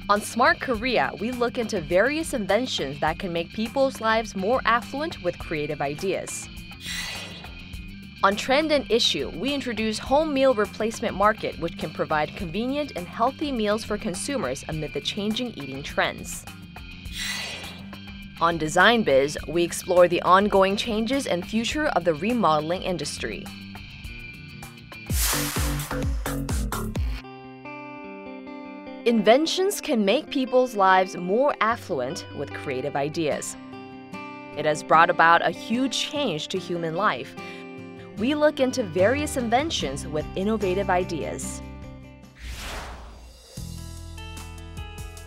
On Smart Korea, we look into various inventions that can make people's lives more affluent with creative ideas. On Trend and Issue, we introduce Home Meal Replacement Market, which can provide convenient and healthy meals for consumers amid the changing eating trends. On Design Biz, we explore the ongoing changes and future of the remodeling industry. Inventions can make people's lives more affluent with creative ideas. It has brought about a huge change to human life. We look into various inventions with innovative ideas.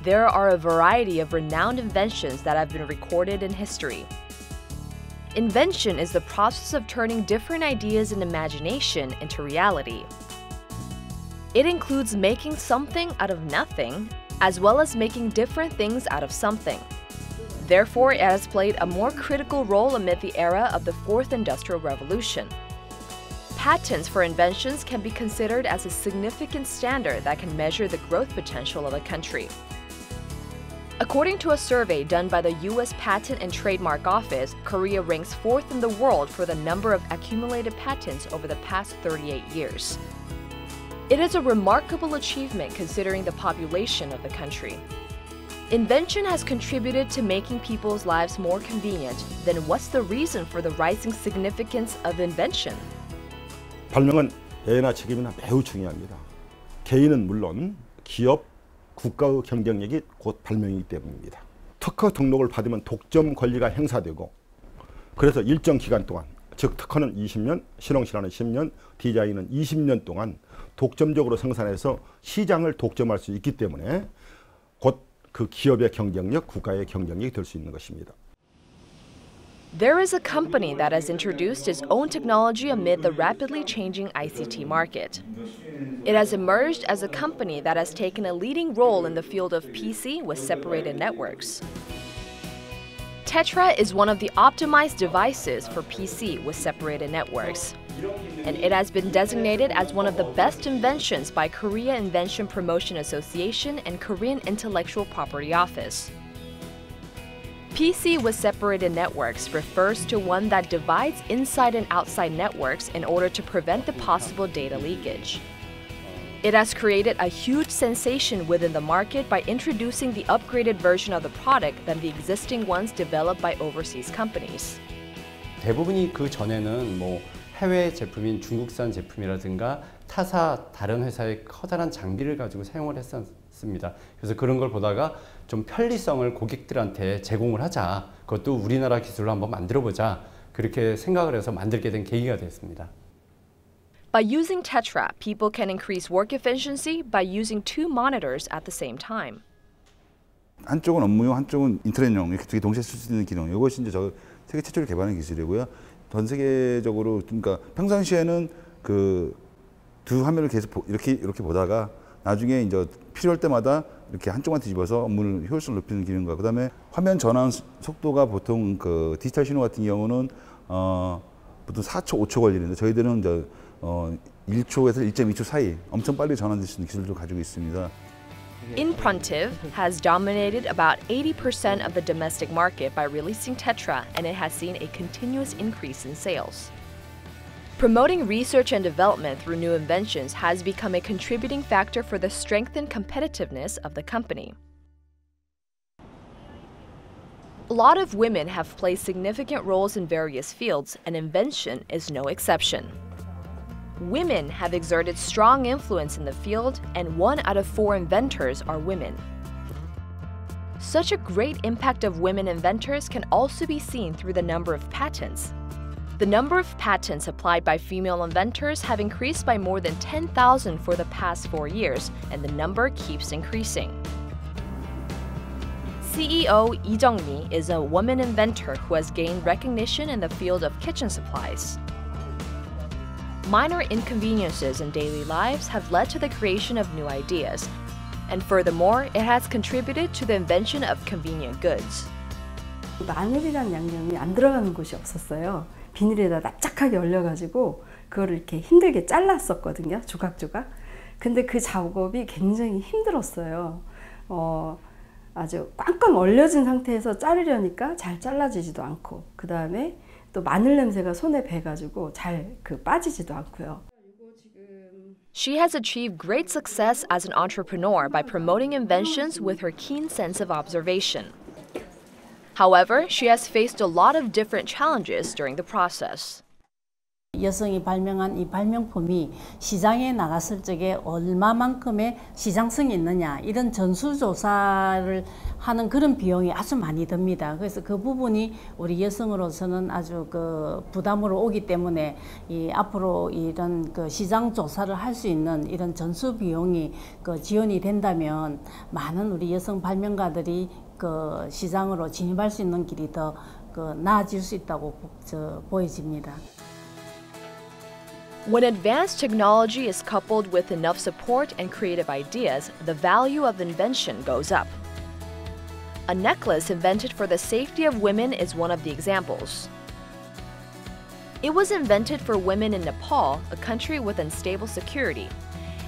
There are a variety of renowned inventions that have been recorded in history. Invention is the process of turning different ideas and imagination into reality. It includes making something out of nothing, as well as making different things out of something. Therefore, it has played a more critical role amid the era of the Fourth Industrial Revolution. Patents for inventions can be considered as a significant standard that can measure the growth potential of a country. According to a survey done by the U.S. Patent and Trademark Office, Korea ranks 4th in the world for the number of accumulated patents over the past 38 years. It is a remarkable achievement considering the population of the country. Invention has contributed to making people's lives more convenient. Then what's the reason for the rising significance of invention? 발명은 예외나 책임이나 매우 중요합니다. 개인은 물론 기업, 국가의 경쟁력이 곧 발명이기 때문입니다. 특허 등록을 받으면 독점 권리가 행사되고 그래서 일정 기간 동안, 즉 특허는 20년, 실용실험은 10년, 디자인은 20년 동안 독점적으로 생산해서 시장을 독점할 수 있기 때문에 곧 그 기업의 경쟁력, 국가의 경쟁력이 될 수 있는 것입니다. There is a company that has introduced its own technology amid the rapidly changing ICT market. It has emerged as a company that has taken a leading role in the field of PC with separated networks. Tetra is one of the optimized devices for PC with separated networks, and it has been designated as one of the best inventions by Korea Invention Promotion Association and Korean Intellectual Property Office. PC with separated networks refers to one that divides inside and outside networks in order to prevent the possible data leakage. It has created a huge sensation within the market by introducing the upgraded version of the product than the existing ones developed by overseas companies. 대부분이 그 전에는 해외 제품인 중국산 제품이라든가 타사 다른 회사의 커다란 장비를 가지고 사용을 했었습니다. 그래서 그런 걸 보다가 좀 편리성을 고객들한테 제공을 하자. 그것도 우리나라 기술로 한번 만들어 보자. 그렇게 생각을 해서 만들게 된 계기가 됐습니다. By using Tetra, people can increase work efficiency by using 2 monitors at the same time. 한쪽은 업무용, 한쪽은 인터넷용 이렇게 두 개 동시에 쓸 수 있는 기능. 이것이 이제 세계 최초로 개발한 기술이고요. 전 세계적으로 그러니까 평상시에는 그 두 화면을 계속 이렇게 보다가 나중에 이제 필요할 때마다 이렇게 한쪽만 뒤집어서 업무를 효율성을 높이는 기능과 그다음에 화면 전환 속도가 보통 그 디지털 신호 같은 경우는 보통 4초, 5초 걸리는데 저희들은 이제 1초에서 1.2초 사이 엄청 빨리 전환될 수 있는 기술도 가지고 있습니다. Inprontiv has dominated about 80% of the domestic market by releasing Tetra, and it has seen a continuous increase in sales. Promoting research and development through new inventions has become a contributing factor for the strengthened competitiveness of the company. A lot of women have played significant roles in various fields, and invention is no exception. Women have exerted strong influence in the field, and 1 out of 4 inventors are women. Such a great impact of women inventors can also be seen through the number of patents. The number of patents applied by female inventors have increased by more than 10,000 for the past 4 years, and the number keeps increasing. CEO Lee Jung-mi is a woman inventor who has gained recognition in the field of kitchen supplies. Minor inconveniences in daily lives have led to the creation of new ideas, and furthermore, it has contributed to the invention of convenient goods. 마늘이랑 양념이 안 들어가는 곳이 없었어요. 비닐에다 납작하게 얼려가지고 그거를 이렇게 힘들게 잘랐었거든요. 조각조각. 근데 그 작업이 굉장히 힘들었어요. 아주 꽝꽝 얼려진 상태에서 자르려니까 잘 잘라지지도 않고, 그 다음에 또 마늘 냄새가 손에 배가지고 잘 빠지지도 않고요. She has achieved great success as an entrepreneur by promoting inventions with her keen sense of observation. However, she has faced a lot of different challenges during the process. 여성이 발명한 이 발명품이 시장에 나갔을 적에 얼마만큼의 시장성이 있느냐, 이런 전수조사를 하는 그런 비용이 아주 많이 듭니다. 그래서 그 부분이 우리 여성으로서는 아주 부담으로 오기 때문에 앞으로 이런 시장 조사를 할 수 있는 이런 전수 비용이 지원이 된다면 많은 우리 여성 발명가들이 시장으로 진입할 수 있는 길이 더 나아질 수 있다고 보여집니다. When advanced technology is coupled with enough support and creative ideas, the value of invention goes up. A necklace invented for the safety of women is one of the examples. It was invented for women in Nepal, a country with unstable security,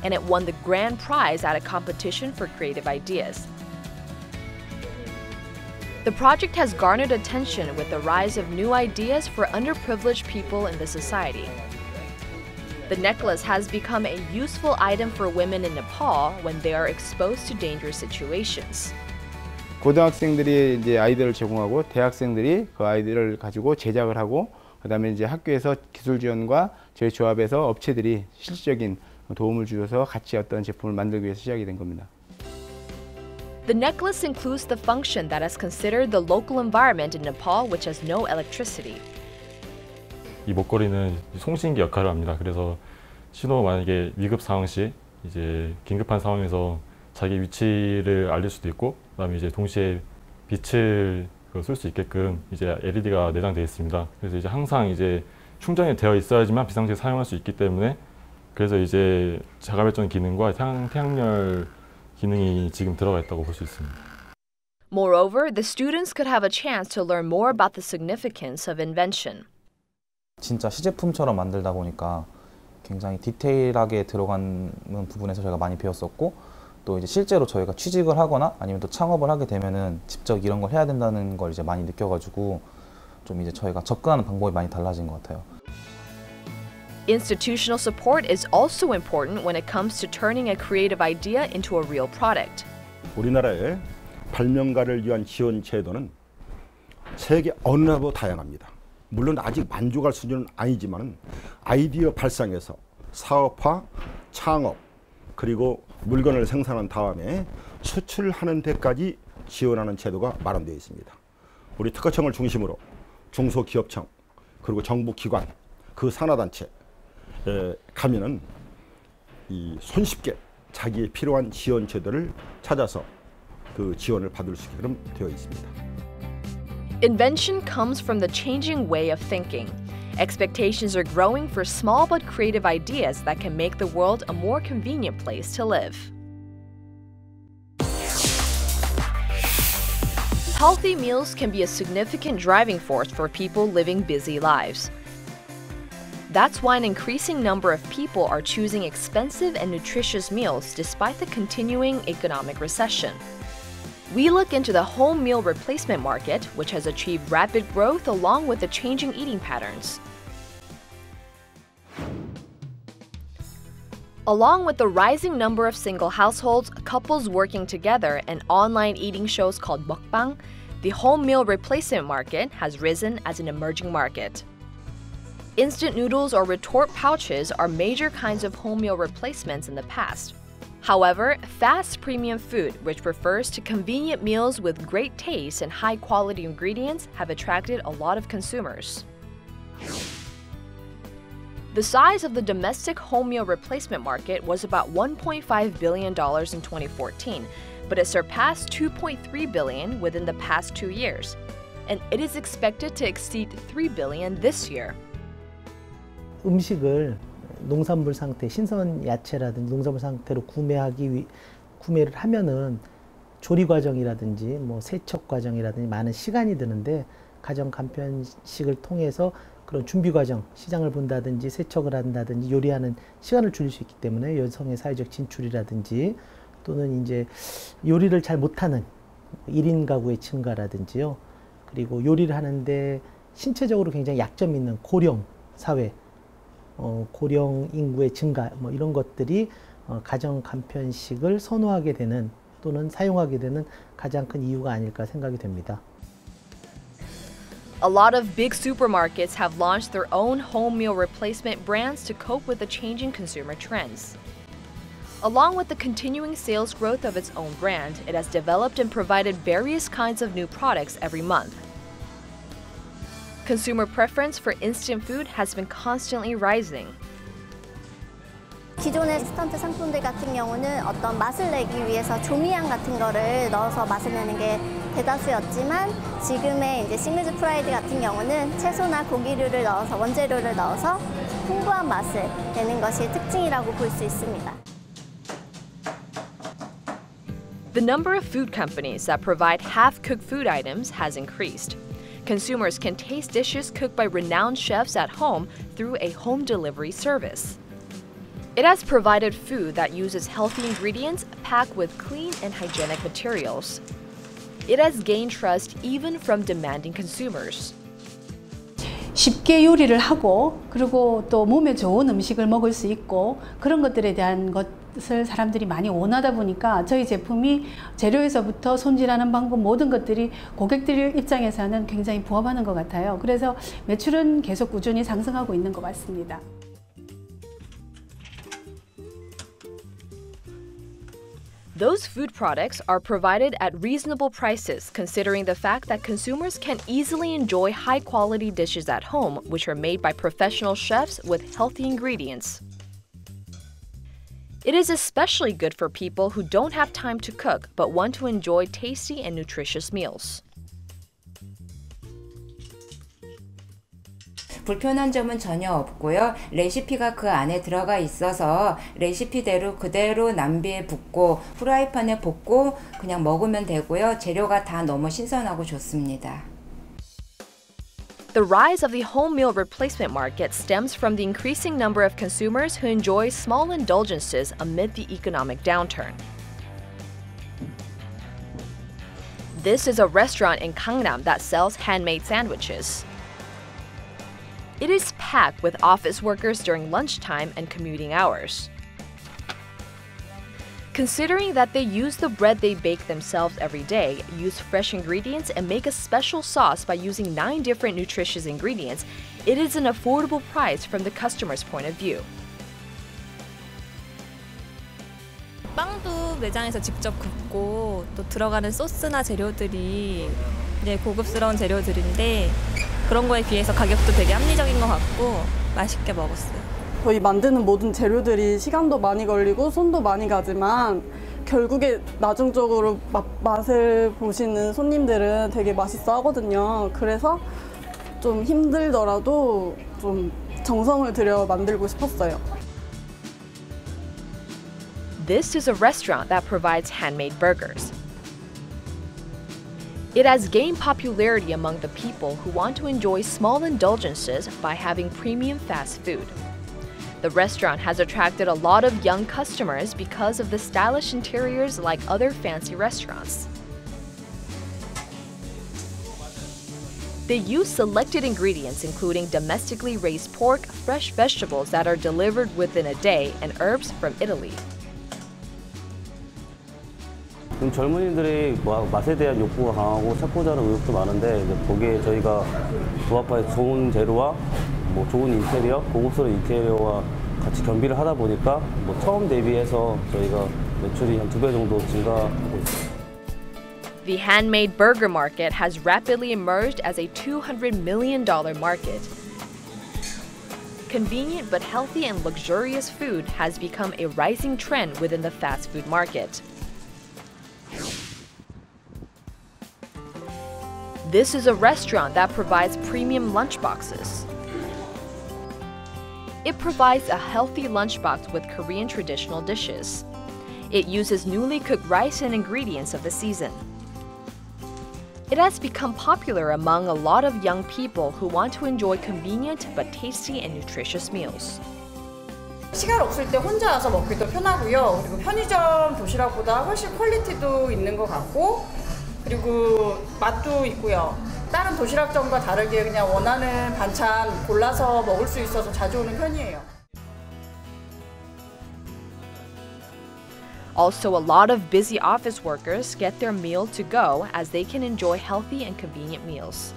and it won the grand prize at a competition for creative ideas. The project has garnered attention with the rise of new ideas for underprivileged people in the society. The necklace has become a useful item for women in Nepal when they are exposed to dangerous situations. 고등학생들이 이제 아이디어를 제공하고 대학생들이 그 아이디어를 가지고 제작을 하고, 그다음에 이제 학교에서 기술 지원과 저희 조합에서 업체들이 실질적인 도움을 주셔서 같이 어떤 제품을 만들기 위해서 시작이 된 겁니다. The necklace includes the function that is considered the local environment in Nepal, which has no electricity. 이 목걸이는 송신기 역할을 합니다. 그래서 신호 만약에 위급 상황 시 이제 긴급한 상황에서 자기 위치를 알릴 수도 있고, 그다음에 이제 동시에 빛을 쏠 수 있게끔 이제 LED가 내장되어 있습니다. 그래서 이제 항상 이제 충전이 되어 있어야지만 비상시에 사용할 수 있기 때문에, 그래서 이제 자가발전 기능과 태양열 기능이 지금 들어가 있다고 볼 수 있습니다. Moreover, the students could have a chance to learn more about the significance of invention. 진짜 시제품처럼 만들다 보니까 굉장히 디테일하게 들어가는 부분에서 저희가 많이 배웠었고, 또 이제 실제로 저희가 취직을 하거나 아니면 또 창업을 하게 되면은 직접 이런 걸 해야 된다는 걸 이제 많이 느껴가지고 좀 이제 저희가 접근하는 방법이 많이 달라진 것 같아요. Institutional support is also important when it comes to turning a creative idea into a real product. 우리나라의 발명가를 위한 지원 제도는 세계 어느 나라보다 다양합니다. 물론 아직 만족할 수준은 아니지만 아이디어 발상에서 사업화, 창업, 그리고 물건을 생산한 다음에 수출하는 데까지 지원하는 제도가 마련되어 있습니다. 우리 특허청을 중심으로 중소기업청, 그리고 정부기관, 그 산하단체에 가면은 손쉽게 자기의 필요한 지원 제도를 찾아서 그 지원을 받을 수 있게끔 되어 있습니다. Invention comes from the changing way of thinking. Expectations are growing for small but creative ideas that can make the world a more convenient place to live. Healthy meals can be a significant driving force for people living busy lives. That's why an increasing number of people are choosing expensive and nutritious meals despite the continuing economic recession. We look into the home meal replacement market, which has achieved rapid growth along with the changing eating patterns. Along with the rising number of single households, couples working together, and online eating shows called mukbang, the home meal replacement market has risen as an emerging market. Instant noodles or retort pouches are major kinds of home meal replacements in the past. However, fast premium food, which refers to convenient meals with great taste and high-quality ingredients, have attracted a lot of consumers. The size of the domestic home meal replacement market was about $1.5 billion in 2014, but it surpassed $2.3 billion within the past 2 years, and it is expected to exceed $3 billion this year. 음식을 농산물 상태, 신선 야채라든지 농산물 상태로 구매를 하면은 조리 과정이라든지 뭐 세척 과정이라든지 많은 시간이 드는데, 가정 간편식을 통해서 그런 준비 과정, 시장을 본다든지 세척을 한다든지 요리하는 시간을 줄일 수 있기 때문에 여성의 사회적 진출이라든지 또는 이제 요리를 잘 못하는 1인 가구의 증가라든지요. 그리고 요리를 하는데 신체적으로 굉장히 약점이 있는 고령 사회, 고령 인구의 증가 뭐 이런 것들이 가정 간편식을 선호하게 되는 또는 사용하게 되는 가장 큰 이유가 아닐까 생각이 됩니다. A lot of big supermarkets have launched their own home meal replacement brands to cope with the changing consumer trends. Along with the continuing sales growth of its own brand, it has developed and provided various kinds of new products every month. Consumer preference for instant food has been constantly rising. 기존의 인스턴트 상품들 같은 경우는 어떤 맛을 내기 위해서 조미향 같은 거를 넣어서 맛을 내는 게 대다수였지만 지금의 이제 시그니처 프라이드 같은 경우는 채소나 고기류를 넣어서 원재료를 넣어서 풍부한 맛을 내는 것이 특징이라고 볼 수 있습니다. The number of food companies that provide half-cooked food items has increased. Consumers can taste dishes cooked by renowned chefs at home through a home delivery service. It has provided food that uses healthy ingredients packed with clean and hygienic materials. It has gained trust even from demanding consumers. 쉽게 요리를 하고 그리고 또 몸에 좋은 음식을 먹을 수 있고 그런 것들에 대한 것을 사람들이 많이 원하다 보니까 저희 제품이 재료에서부터 손질하는 방법 모든 것들이 고객들 입장에서는 굉장히 부합하는 것 같아요. 그래서 매출은 계속 꾸준히 상승하고 있는 것 같습니다. Those food products are provided at reasonable prices, considering the fact that consumers can easily enjoy high-quality dishes at home, which are made by professional chefs with healthy ingredients. It is especially good for people who don't have time to cook but want to enjoy tasty and nutritious meals. 불편한 점은 전혀 없고요. 레시피가 그 안에 들어가 있어서 레시피대로 그대로 냄비에 붓고 프라이팬에 볶고 그냥 먹으면 되고요. 재료가 다 너무 신선하고 좋습니다. The rise of the home meal replacement market stems from the increasing number of consumers who enjoy small indulgences amid the economic downturn. This is a restaurant in Gangnam that sells handmade sandwiches. It is packed with office workers during lunchtime and commuting hours. Considering that they use the bread they bake themselves every day, use fresh ingredients, and make a special sauce by using 9 different nutritious ingredients, it is an affordable price from the customer's point of view. 빵도 매장에서 직접 굽고 또 들어가는 소스나 재료들이 이제 고급스러운 재료들인데 그런 거에 비해서 가격도 되게 합리적인 것 같고 맛있게 먹었어요. 저희 만드는 모든 재료들이 시간도 많이 걸리고 손도 많이 가지만 결국에 나중적으로 맛을 보시는 손님들은 되게 맛있어 하거든요. 그래서 좀 힘들더라도 좀 정성을 들여 만들고 싶었어요. This is a restaurant that provides handmade burgers. It has gained popularity among the people who want to enjoy small indulgences by having premium fast food. The restaurant has attracted a lot of young customers because of the stylish interiors like other fancy restaurants. They use selected ingredients including domestically raised pork, fresh vegetables that are delivered within a day, and herbs from Italy. 젊은이들이 맛에 대한 욕구가 강하고 찾고자 하는 의욕도 많은데 이제 거기에 저희가 부합할 좋은 재료와 좋은 인테리어, 고급스러운 인테리어와 같이 겸비를 하다 보니까 처음 대비해서 저희가 매출이 한 2배 정도 증가하고 있습니다. The handmade burger market has rapidly emerged as a $200 million market. Convenient but healthy and luxurious food has become a rising trend within the fast food market. This is a restaurant that provides premium lunchboxes. It provides a healthy lunchbox with Korean traditional dishes. It uses newly cooked rice and ingredients of the season. It has become popular among a lot of young people who want to enjoy convenient but tasty and nutritious meals. 시간 없을 때 혼자 와서 먹기도 편하고요. 그리고 편의점 도시락보다 훨씬 퀄리티도 있는 것 같고, 그리고 맛도 있고요. 다른 도시락점과 다르게 그냥 원하는 반찬 골라서 먹을 수 있어서 자주 오는 편이에요. Also, a lot of busy office workers get their meal to go as they can enjoy healthy and convenient meals.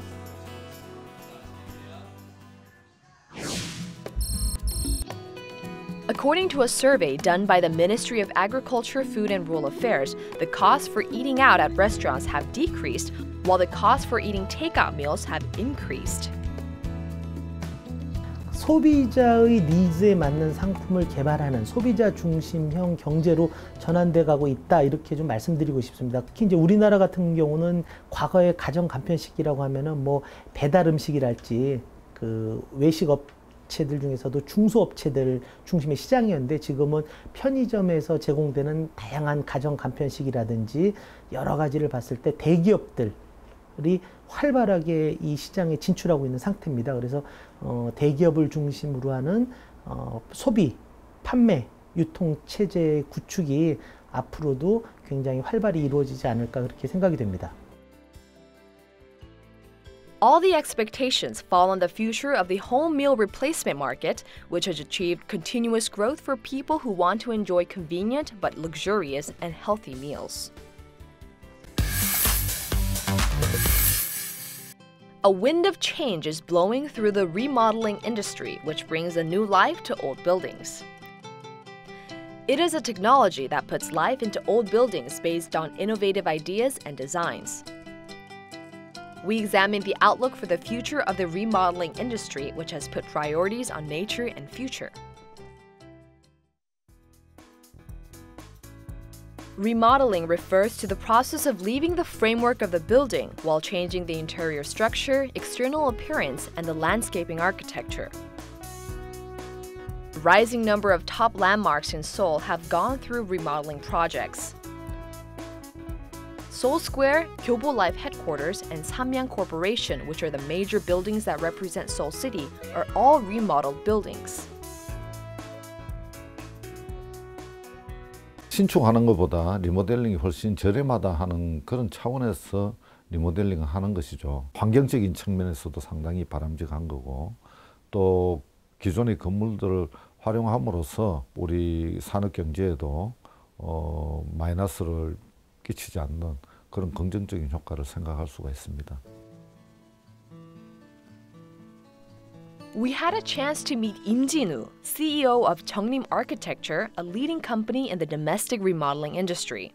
According to a survey done by the Ministry of Agriculture, Food and Rural Affairs, the costs for eating out at restaurants have decreased, while the costs for eating takeout meals have increased. 소비자의 니즈에 맞는 상품을 개발하는 소비자 중심형 경제로 전환돼 가고 있다, 이렇게 좀 말씀드리고 싶습니다. 특히 이제 우리나라 같은 경우는 과거에 가정 간편식이라고 하면은 뭐 배달 음식이랄지 그 외식 업체들 중에서도 중소업체들 중심의 시장이었는데, 지금은 편의점에서 제공되는 다양한 가정 간편식이라든지 여러 가지를 봤을 때 대기업들이 활발하게 이 시장에 진출하고 있는 상태입니다. 그래서 대기업을 중심으로 하는 소비, 판매, 유통 체제 구축이 앞으로도 굉장히 활발히 이루어지지 않을까, 그렇게 생각이 됩니다. All the expectations fall on the future of the home meal replacement market, which has achieved continuous growth for people who want to enjoy convenient but luxurious and healthy meals. A wind of change is blowing through the remodeling industry, which brings a new life to old buildings. It is a technology that puts life into old buildings based on innovative ideas and designs. We examine the outlook for the future of the remodeling industry, which has put priorities on nature and future. Remodeling refers to the process of leaving the framework of the building while changing the interior structure, external appearance, and the landscaping architecture. A rising number of top landmarks in Seoul have gone through remodeling projects. Seoul Square, Gyobo Life Headquarters, and Samyang Corporation, which are the major buildings that represent Seoul City, are all remodeled buildings. 신축하는 것보다 리모델링이 훨씬 저렴하다 하는 그런 차원에서 리모델링을 하는 것이죠. 환경적인 측면에서도 상당히 바람직한 거고, 또 기존의 건물들을 활용함으로써 우리 산업경제에도 마이너스를 끼치지 않는 그런 긍정적인 효과를 생각할 수가 있습니다. We had a chance to meet Im Jin-woo, CEO of Cheongnim Architecture, a leading company in the domestic remodeling industry.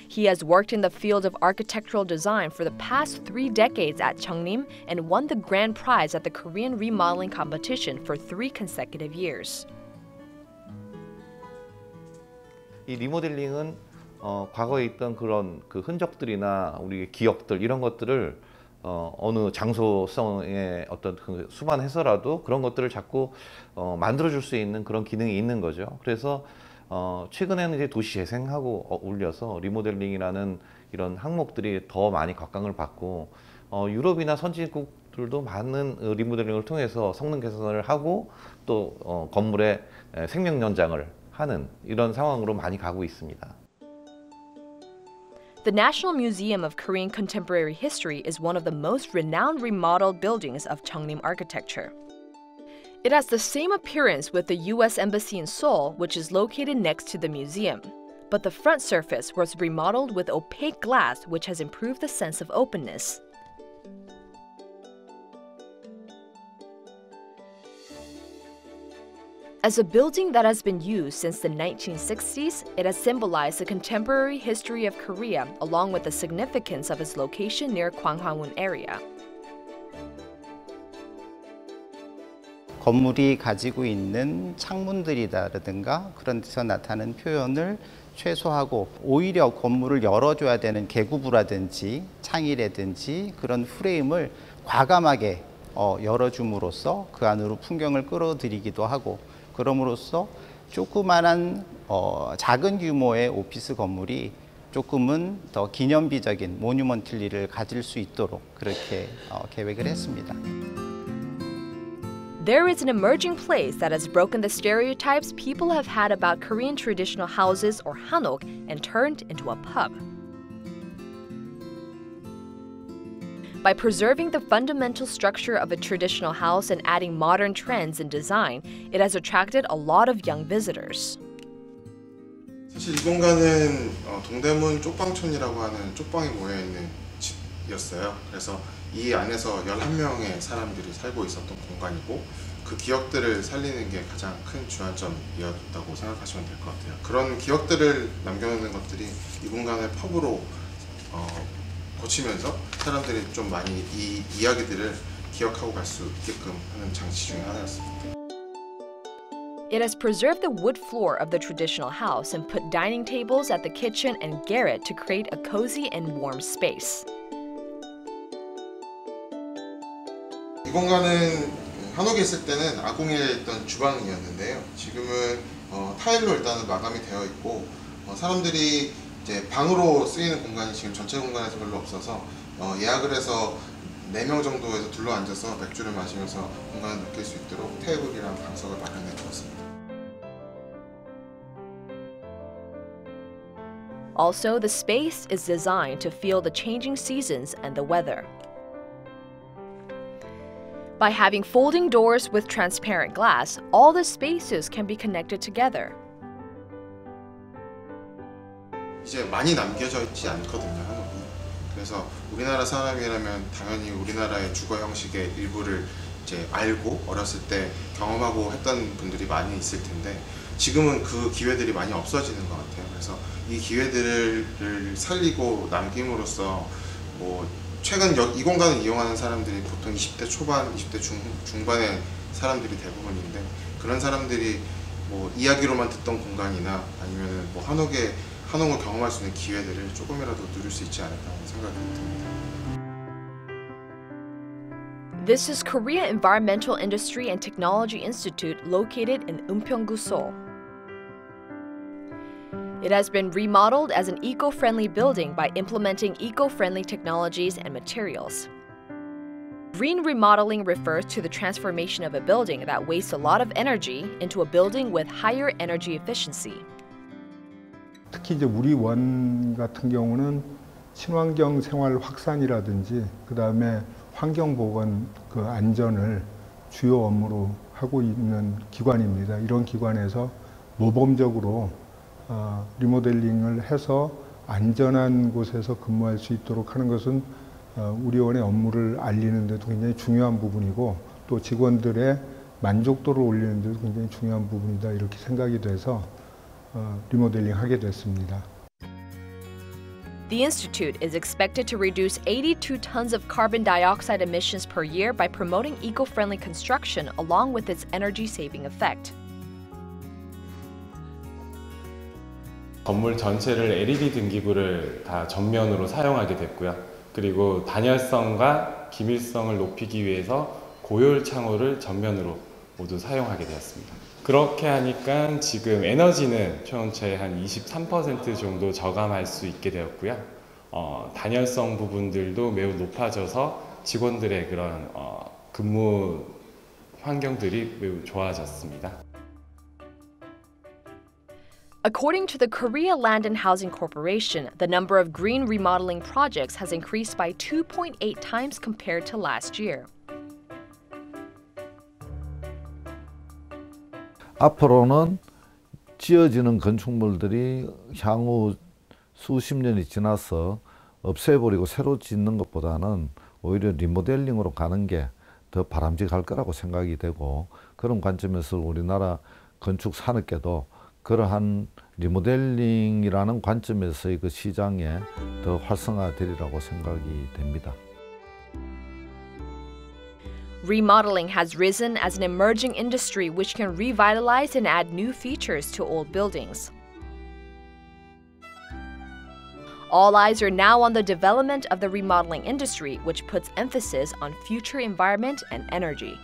He has worked in the field of architectural design for the past 3 decades at Cheongnim and won the grand prize at the Korean remodeling competition for 3 consecutive years. 이 리모델링은 과거에 있던 그런 그 흔적들이나 우리 기억들 이런 것들을 어느 장소성에 어떤 그 수반해서라도 그런 것들을 자꾸 만들어줄 수 있는 그런 기능이 있는 거죠. 그래서 최근에는 이제 도시재생하고 어울려서 리모델링이라는 이런 항목들이 더 많이 각광을 받고 유럽이나 선진국들도 많은 리모델링을 통해서 성능 개선을 하고 또 건물의 생명 연장을 하는 이런 상황으로 많이 가고 있습니다. The National Museum of Korean Contemporary History is one of the most renowned remodeled buildings of Cheongnim architecture. It has the same appearance with the U.S. Embassy in Seoul, which is located next to the museum. But the front surface was remodeled with opaque glass, which has improved the sense of openness. As a building that has been used since the 1960s, it has symbolized the contemporary history of Korea along with the significance of its location near Gwanghwamun area. 건물이 가지고 있는 창문들이라든가 그런 데서 나타나는 표현을 최소화하고 오히려 건물을 열어줘야 되는 계구부라든지 창이라든지 그런 프레임을 과감하게 열어줌으로써 그 안으로 풍경을 끌어들이기도 하고, 그럼으로써 조그만한 작은 규모의 오피스 건물이 조금은 더 기념비적인 모뉴먼틀리를 가질 수 있도록 그렇게 계획을 했습니다. There is an emerging place that has broken the stereotypes people have had about Korean traditional houses or hanok and turned into a pub. By preserving the fundamental structure of a traditional house and adding modern trends in design, it has attracted a lot of young visitors. 사실 이 공간은 동대문 쪽방촌이라고 하는 쪽방이 모여있는 집이었어요. 그래서 이 안에서 11명의 사람들이 살고 있었던 공간이고 그 기억들을 살리는 게 가장 큰 주안점이었다고 생각하시면 될 것 같아요. 그런 기억들을 남겨놓는 것들이 이 공간을 펍으로 고치면서 사람들이 좀 많이 이 이야기들을 기억하고 갈 수 있게끔 하는 장치 중에 하나였습니다. It has preserved the wood floor of the traditional house and put dining tables at the kitchen and garret to create a cozy and warm space. 이 공간은 한옥에 있을 때는 아궁이에 있던 주방이었는데요. 지금은 타일로 일단은 마감이 되어 있고 사람들이 이제 방으로 쓰이는 공간이 지금 전체 공간에서 별로 없어서 예약을 해서 4명 정도에서 둘러 앉아서 맥주를 마시면서 공간을 느낄 수 있도록 테이블이랑 방석을 마련해 주었습니다. Also, the space is designed to feel the changing seasons and the weather. By having folding doors with transparent glass, all the spaces can be connected together. 이제 많이 남겨져 있지 않거든요, 한옥이. 그래서 우리나라 사람이라면 당연히 우리나라의 주거 형식의 일부를 이제 알고 어렸을 때 경험하고 했던 분들이 많이 있을 텐데 지금은 그 기회들이 많이 없어지는 것 같아요. 그래서 이 기회들을 살리고 남김으로써 최근 이 공간을 이용하는 사람들이 보통 20대 초반, 20대 중반의 사람들이 대부분인데 그런 사람들이 이야기로만 듣던 공간이나 아니면은 한옥을 경험할 수 있는 기회들을 조금이라도 누릴 수 있지 않을까 하는 생각이 듭니다. This is Korea Environmental Industry and Technology Institute located in Eunpyeonggu, Seoul. It has been remodeled as an eco-friendly building by implementing eco-friendly technologies and materials. Green remodeling refers to the transformation of a building that wastes a lot of energy into a building with higher energy efficiency. 특히 이제 우리 원 같은 경우는 친환경 생활 확산이라든지 그다음에 환경 보건 그 안전을 주요 업무로 하고 있는 기관입니다. 이런 기관에서 모범적으로 리모델링을 해서 안전한 곳에서 근무할 수 있도록 하는 것은 우리 원의 업무를 알리는 데도 굉장히 중요한 부분이고 또 직원들의 만족도를 올리는 데도 굉장히 중요한 부분이다 이렇게 생각이 돼서 리모델링 하게 됐습니다. The institute is expected to reduce 82 tons of carbon dioxide emissions per year by promoting eco-friendly construction along with its energy-saving effect. 건물 전체를 LED 등기구를 다 전면으로 사용하게 됐고요. 그리고 단열성과 기밀성을 높이기 위해서 고열 창호를 전면으로 모두 사용하게 되었습니다. 그렇게 하니까 지금 에너지는 최원차의 한 23% 정도 저감할 수 있게 되었고요. 단열성 부분들도 매우 높아져서 직원들의 그런 근무 환경들이 매우 좋아졌습니다. According to the Korea Land and Housing Corporation, the number of green remodeling projects has increased by 2.8 times compared to last year. 앞으로는 지어지는 건축물들이 향후 수십 년이 지나서 없애버리고 새로 짓는 것보다는 오히려 리모델링으로 가는 게 더 바람직할 거라고 생각이 되고 그런 관점에서 우리나라 건축 산업계도 그러한 리모델링이라는 관점에서의 그 시장에 더 활성화되리라고 생각이 됩니다. Remodeling has risen as an emerging industry which can revitalize and add new features to old buildings. All eyes are now on the development of the remodeling industry, which puts emphasis on future environment and energy.